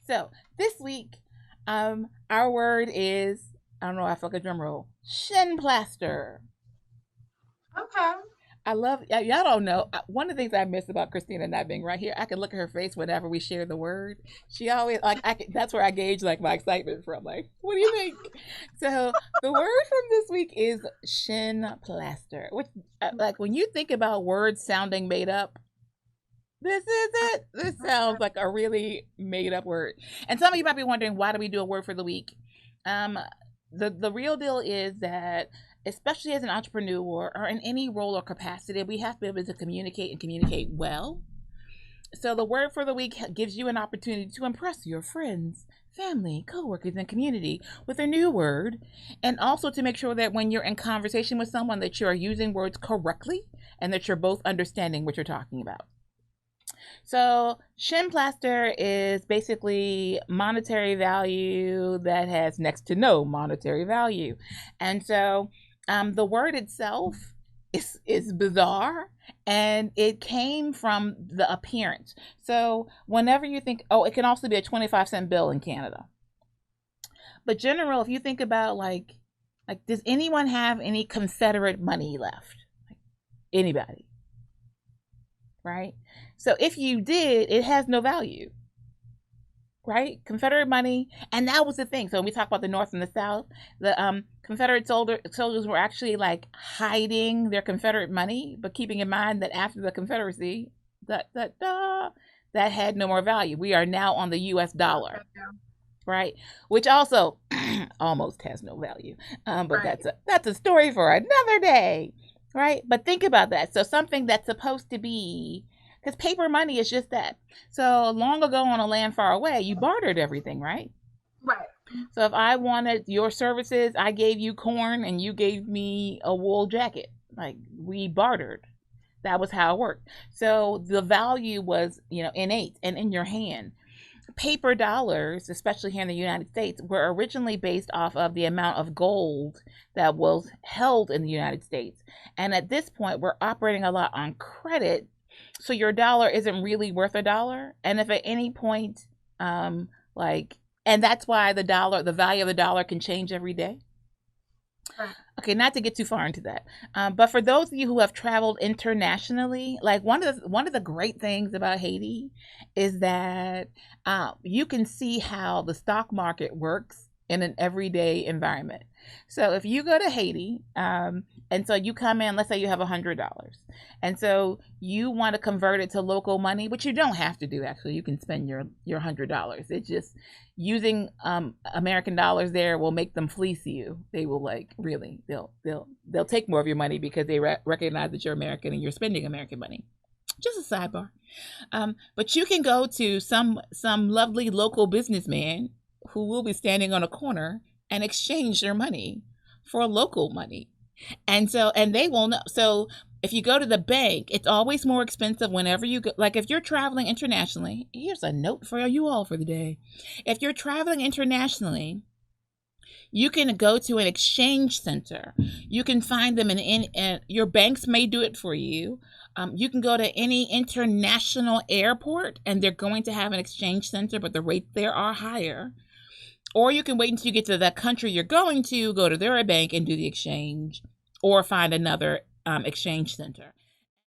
So this week, our word is, I don't know, I feel like a drum roll. Shinplaster. Okay. I love y'all don't know. One of the things I miss about Christina not being right here, I can look at her face whenever we share the word. She always like that's where I gauge like my excitement from. Like, what do you think? So the word from this week is shin plaster, which like when you think about words sounding made up, this is it. This sounds like a really made up word. And some of you might be wondering, why do we do a word for the week? Um, the real deal is that, especially as an entrepreneur or in any role or capacity, we have to be able to communicate and communicate well. So the word for the week gives you an opportunity to impress your friends, family, coworkers, and community with a new word, and also to make sure that when you're in conversation with someone that you are using words correctly and that you're both understanding what you're talking about. So Shinplaster is basically monetary value that has next to no monetary value. And so the word itself is bizarre, and it came from the appearance. So whenever you think, oh, it can also be a 25-cent bill in Canada. But general, if you think about like does anyone have any Confederate money left? Like, anybody? Right? So if you did, it has no value, right? Confederate money, and that was the thing. So when we talk about the North and the South, the Confederate soldiers were actually like hiding their Confederate money, but keeping in mind that after the Confederacy, that had no more value. We are now on the U.S. dollar, right? Which also almost has no value. But Right. that's a story for another day, right? But think about that. So something that's supposed to be, because paper money is just that. So long ago on a land far away, you bartered everything, right? Right. So if I wanted your services, I gave you corn and you gave me a wool jacket. Like, we bartered. That was how it worked. So the value was, innate and in your hand. Paper dollars, especially here in the United States, were originally based off of the amount of gold that was held in the United States. And at this point, we're operating a lot on credit. So your dollar isn't really worth a dollar. And if at any point, and that's why the value of the dollar can change every day. Right. Okay, not to get too far into that, but for those of you who have traveled internationally, like one of the great things about Haiti is that you can see how the stock market works in an everyday environment. So if you go to Haiti, and so you come in, let's say you have $100, and so you want to convert it to local money, which you don't have to do. Actually, you can spend your $100. It's just using American dollars there will make them fleece you. They will they'll take more of your money because they recognize that you're American and you're spending American money. Just a sidebar. But you can go to some lovely local businessman who will be standing on a corner and exchange their money for local money. And they will know. So if you go to the bank, it's always more expensive whenever you go. Like if you're traveling internationally, here's a note for you all for the day. If you're traveling internationally, you can go to an exchange center. You can find them in your banks may do it for you. You can go to any international airport and they're going to have an exchange center, but the rates there are higher. Or you can wait until you get to the country you're going to, go to their bank and do the exchange, or find another exchange center.